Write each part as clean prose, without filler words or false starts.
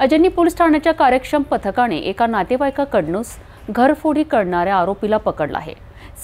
Ajni police ठाण्याच्या कार्यक्षम पथकाने एका नातेवाईकाकडूनच घरफोडी करणाऱ्या आरोपीला पकडला आहे।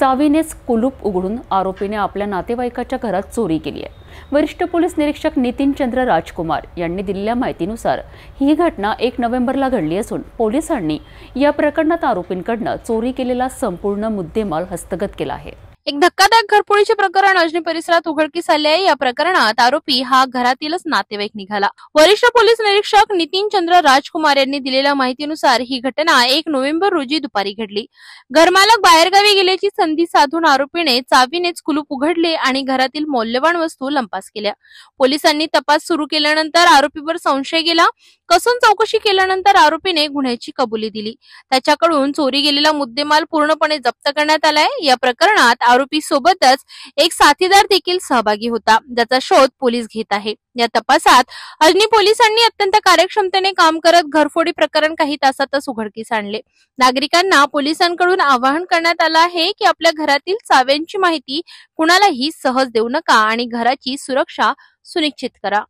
चावीनेच कुलूप उघडून आरोपीने आपल्या नातेवाईकाच्या घरात चोरी केली आहे। वरिष्ठ पोलीस निरीक्षक नितीन चंद्र राजकुमार यांनी दिलेल्या माहितीनुसार ही घटना 1 नोव्हेंबरला घडली असून पोलिसांनी या प्रकरणात आरोपींकडून चोरी केलेला संपूर्ण मुद्देमाल हस्तगत केला आहे। एक धक्कादायक घरफोडीचे प्रकरण अजनी परिसरात उघडकीस आले आहे। या प्रकरणात आरोपी हा घरातीलच नातेवाईक निघाला। वरिष्ठ पोलीस निरीक्षक नितीन चंद्र राजकुमार यांनी दिलेल्या माहितीनुसार ही घटना 1 नोव्हेंबर रोजी दुपारी घडली। घरमालक बाहेरगावी गेल्याची संधी साधून आरोपीने चावीनेच कुलूप उघडले आणि घरातील मौल्यवान वस्तू लंपास केल्या। पोलिसांनी तपास सुरू केल्यानंतर आरोपीवर संशय गेला। कसून चौकशी केल्यानंतर आरोपीने गुन्ह्याची कबुली दिली। त्याच्याकडून चोरी गेलेला मुद्देमाल पूर्णपणे जप्त करण्यात आलाय। या प्रकरणात आरोपी सोबतच एक साथीदार देखील सहभागी होता, ज्याचा शोध पोलीस घेत आहे। या तपासात अजनी पोलिसांनी अत्यंत कार्यक्षमतेने काम करत घरफोडी प्रकरण काही तासातच उघडकीस आणले। नागरिकांना पोलिसांकडून आवाहन करण्यात आलं आहे की आपल्या घरातील चाव्यांची माहिती कुणालाही सहज देऊ नका आणि घराची सुरक्षा सुनिश्चित करा।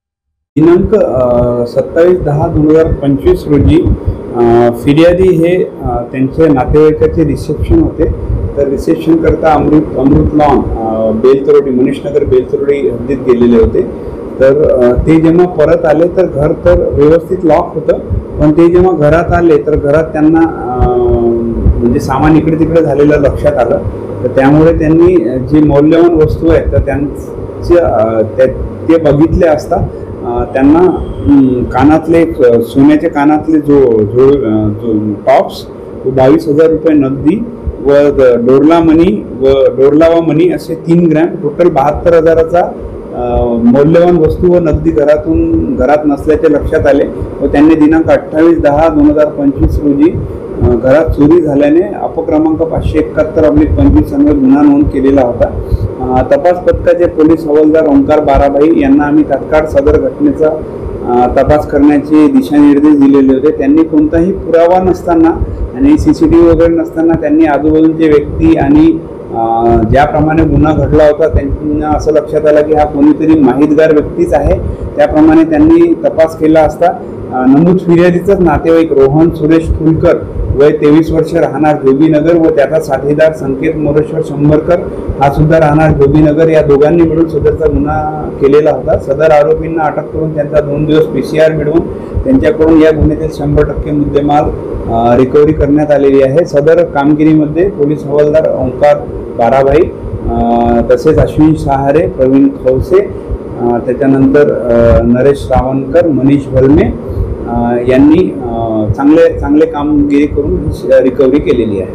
दिनांक 27/10/2025 रोजी फिर्यादी हे त्यांच्या नातेवाईकाचे रिसेप्शन होते। तर रिसेप्शन करता अमृत लॉन बेलतरोडी मनीषनगर बेलतरोडी हद्दीत गेलेले होते। तर ते जेव्हा परत आले तर घर तर व्यवस्थित लॉक होतं, पण ते जेव्हा घरात आले तर घरात त्यांना म्हणजे सामान इकडे तिकडे झालेलं लक्षात आलं। तर त्यामुळे त्यांनी जी मौल्यवान वस्तू आहेत तर त्यांचे ते बघितले असता त्यांना कानातले सोन्याचे कानातले जो टॉप्स 22,000 रुपये नगदी व डोरलावा मनी असे 3 ग्रॅम टोटल 72,000चा मौल्यवान वस्तू व नगदी घरात नसल्याचे लक्षात आले व त्यांनी दिनांक 28/10/2025 रोजी घरात चोरी झाल्याने अपक्रमांक 571/25 अन्वये गुन्हा नोंद केलेला होता। तपास पथकाचे पोलीस हवालदार ओंकार बाराभाई यांना आम्ही तात्काळ सदर घटनेचा तपास करण्याचे दिशानिर्देश दिलेले होते। त्यांनी कोणताही पुरावा नसताना आणि सीसीटीव्ही वगैरे नसताना त्यांनी आजूबाजूचे व्यक्ती आणि ज्याप्रमाणे गुन्हा घडला होता त्यांना असं लक्षात आलं की हा कोणीतरी माहितगार व्यक्तीच आहे। त्याप्रमाणे त्यांनी तपास केला असता नमूद फिर्यादीचाच नातेवाईक रोहन सुरेश फुलकर वय 23 वर्ष राहणार जोगीनगर व त्याचा साथीदार संकेत मोरेश्वर शंभरकर हा सुद्धा राहणार जोगीनगर या दोघांनी मिळून सदरचा गुन्हा केलेला होता। सदर आरोपींना अटक करून त्यांचा 2 दिवस PCR मिळवून त्यांच्याकडून या गुन्ह्यातील 100% मुद्देमाल रिकव्हरी करण्यात आलेली आहे। सदर कामगिरीमध्ये पोलीस हवालदार ओंकार बाराभाई तसेच अश्विन सहारे, प्रवीण खवसे, त्याच्यानंतर नरेश रावणकर, मनीष भलमे यांनी चांगले कामगिरी करून रिकव्हरी केलेली आहे।